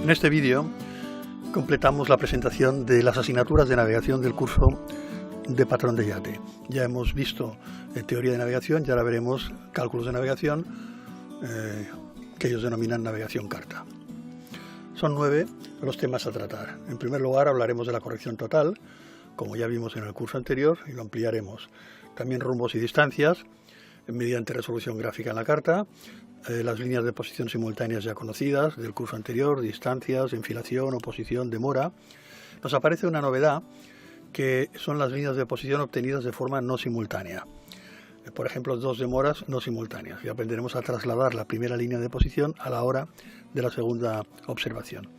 En este vídeo completamos la presentación de las asignaturas de navegación del curso de patrón de yate. Ya hemos visto teoría de navegación y ahora veremos cálculos de navegación que ellos denominan navegación carta. Son 9 los temas a tratar. En primer lugar hablaremos de la corrección total, como ya vimos en el curso anterior, y lo ampliaremos. También rumbos y distancias, mediante resolución gráfica en la carta, las líneas de posición simultáneas ya conocidas del curso anterior, distancias, enfilación, oposición, demora. Nos aparece una novedad que son las líneas de posición obtenidas de forma no simultánea. Por ejemplo, 2 demoras no simultáneas, y aprenderemos a trasladar la primera línea de posición a la hora de la segunda observación.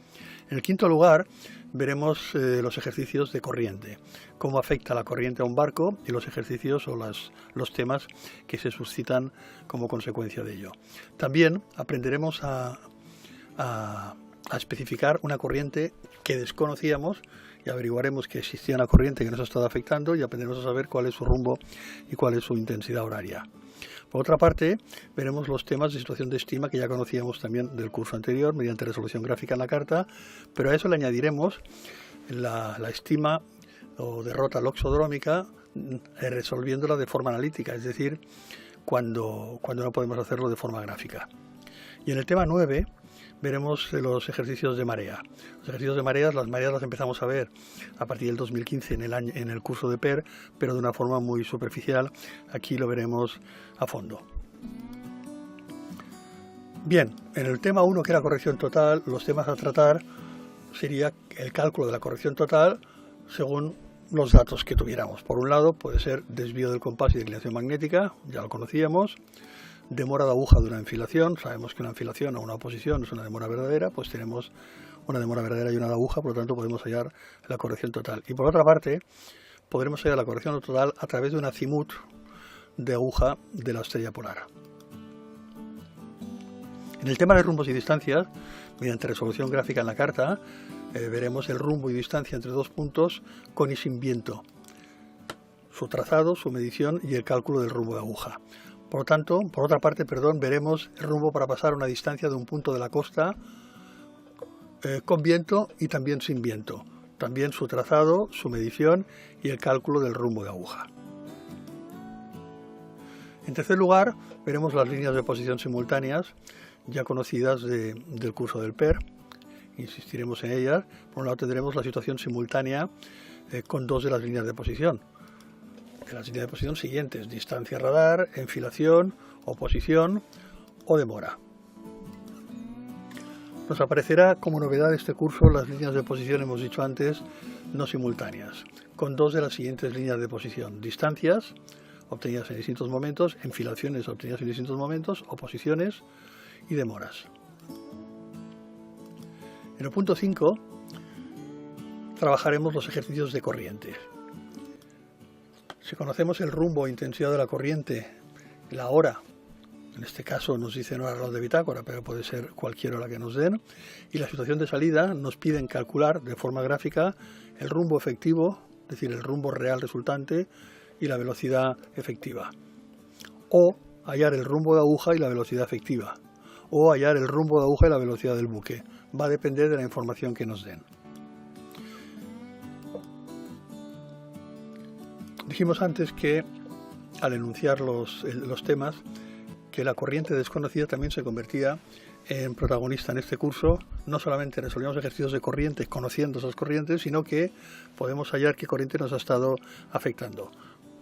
En el quinto lugar veremos los ejercicios de corriente, cómo afecta la corriente a un barco y los ejercicios o los temas que se suscitan como consecuencia de ello. También aprenderemos a especificar una corriente que desconocíamos y averiguaremos que existía una corriente que nos ha estado afectando y aprenderemos a saber cuál es su rumbo y cuál es su intensidad horaria. Por otra parte, veremos los temas de situación de estima que ya conocíamos también del curso anterior mediante resolución gráfica en la carta, pero a eso le añadiremos la estima o derrota loxodrómica resolviéndola de forma analítica, es decir, cuando no podemos hacerlo de forma gráfica. Y en el tema 9 veremos los ejercicios de marea. Los ejercicios de mareas, las mareas las empezamos a ver a partir del 2015 en el curso de PER, pero de una forma muy superficial. Aquí lo veremos a fondo. Bien, en el tema 1, que era corrección total, los temas a tratar sería el cálculo de la corrección total según los datos que tuviéramos. Por un lado puede ser desvío del compás y declinación magnética, ya lo conocíamos. Demora de aguja de una enfilación, sabemos que una enfilación o una oposición es una demora verdadera, pues tenemos una demora verdadera y una de aguja, por lo tanto podemos hallar la corrección total. Y por otra parte, podremos hallar la corrección total a través de un azimut de aguja de la estrella polar. En el tema de rumbos y distancias, mediante resolución gráfica en la carta, veremos el rumbo y distancia entre 2 puntos con y sin viento, su trazado, su medición y el cálculo del rumbo de aguja. Por otra parte, veremos el rumbo para pasar una distancia de un punto de la costa con viento y también sin viento. También su trazado, su medición y el cálculo del rumbo de aguja. En tercer lugar, veremos las líneas de posición simultáneas ya conocidas del curso del PER. Insistiremos en ellas. Por un lado tendremos la situación simultánea con 2 de las líneas de posición. De las líneas de posición siguientes: distancia radar, enfilación, oposición o demora. Nos aparecerá como novedad de este curso las líneas de posición, hemos dicho antes, no simultáneas, con 2 de las siguientes líneas de posición: distancias obtenidas en distintos momentos, enfilaciones obtenidas en distintos momentos, oposiciones y demoras. En el punto 5 trabajaremos los ejercicios de corriente. Si conocemos el rumbo o intensidad de la corriente, la hora, en este caso nos dicen horas de bitácora, pero puede ser cualquier hora que nos den, y la situación de salida, nos piden calcular de forma gráfica el rumbo efectivo, es decir, el rumbo real resultante y la velocidad efectiva, o hallar el rumbo de aguja y la velocidad efectiva, o hallar el rumbo de aguja y la velocidad del buque. Va a depender de la información que nos den. Dijimos antes que, al enunciar los temas, que la corriente desconocida también se convertía en protagonista en este curso. No solamente resolvemos ejercicios de corriente conociendo esas corrientes, sino que podemos hallar qué corriente nos ha estado afectando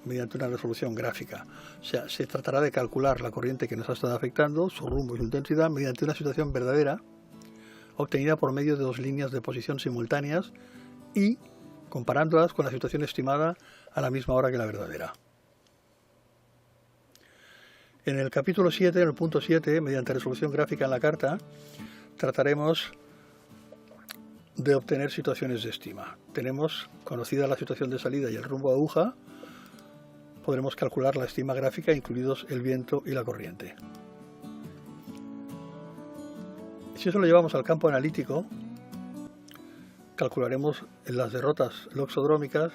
mediante una resolución gráfica. O sea, se tratará de calcular la corriente que nos ha estado afectando, su rumbo y su intensidad, mediante una situación verdadera obtenida por medio de 2 líneas de posición simultáneas y comparándolas con la situación estimada a la misma hora que la verdadera. En el capítulo 7, en el punto 7, mediante resolución gráfica en la carta, trataremos de obtener situaciones de estima. Tenemos conocida la situación de salida y el rumbo de aguja, podremos calcular la estima gráfica, incluidos el viento y la corriente. Si eso lo llevamos al campo analítico, calcularemos las derrotas loxodrómicas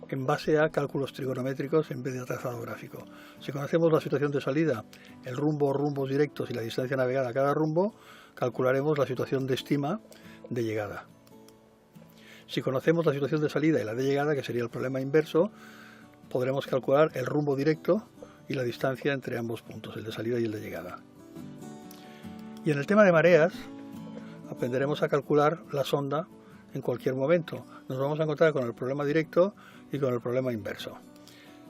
en base a cálculos trigonométricos en vez de trazado gráfico. Si conocemos la situación de salida, el rumbo o rumbos directos y la distancia navegada a cada rumbo, calcularemos la situación de estima de llegada. Si conocemos la situación de salida y la de llegada, que sería el problema inverso, podremos calcular el rumbo directo y la distancia entre ambos puntos, el de salida y el de llegada. Y en el tema de mareas, aprenderemos a calcular la sonda en cualquier momento. Nos vamos a encontrar con el problema directo y con el problema inverso.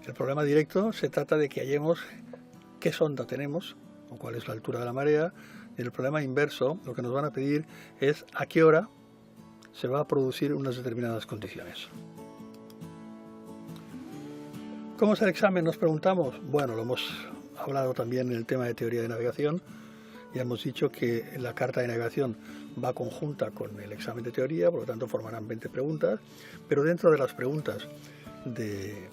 El problema directo se trata de que hallemos qué sonda tenemos o cuál es la altura de la marea, y el problema inverso lo que nos van a pedir es a qué hora se va a producir unas determinadas condiciones. ¿Cómo es el examen? Nos preguntamos. Bueno, lo hemos hablado también en el tema de teoría de navegación. Ya hemos dicho que la carta de navegación va conjunta con el examen de teoría, por lo tanto formarán 20 preguntas, pero dentro de las preguntas de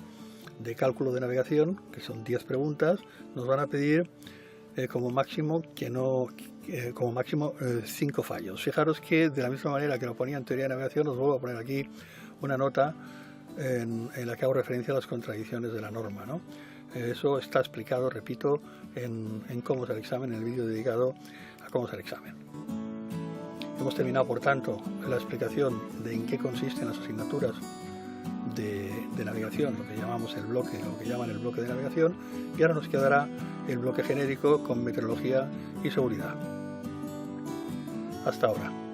cálculo de navegación, que son 10 preguntas, nos van a pedir como máximo 5 fallos. Fijaros que de la misma manera que lo ponía en teoría de navegación, os vuelvo a poner aquí una nota en la que hago referencia a las contradicciones de la norma, ¿no? Eso está explicado, repito, en cómo es el examen, en el vídeo dedicado a cómo es el examen. Hemos terminado, por tanto, la explicación de en qué consisten las asignaturas de navegación, lo que llamamos el bloque, lo que llaman el bloque de navegación, y ahora nos quedará el bloque genérico con meteorología y seguridad. Hasta ahora.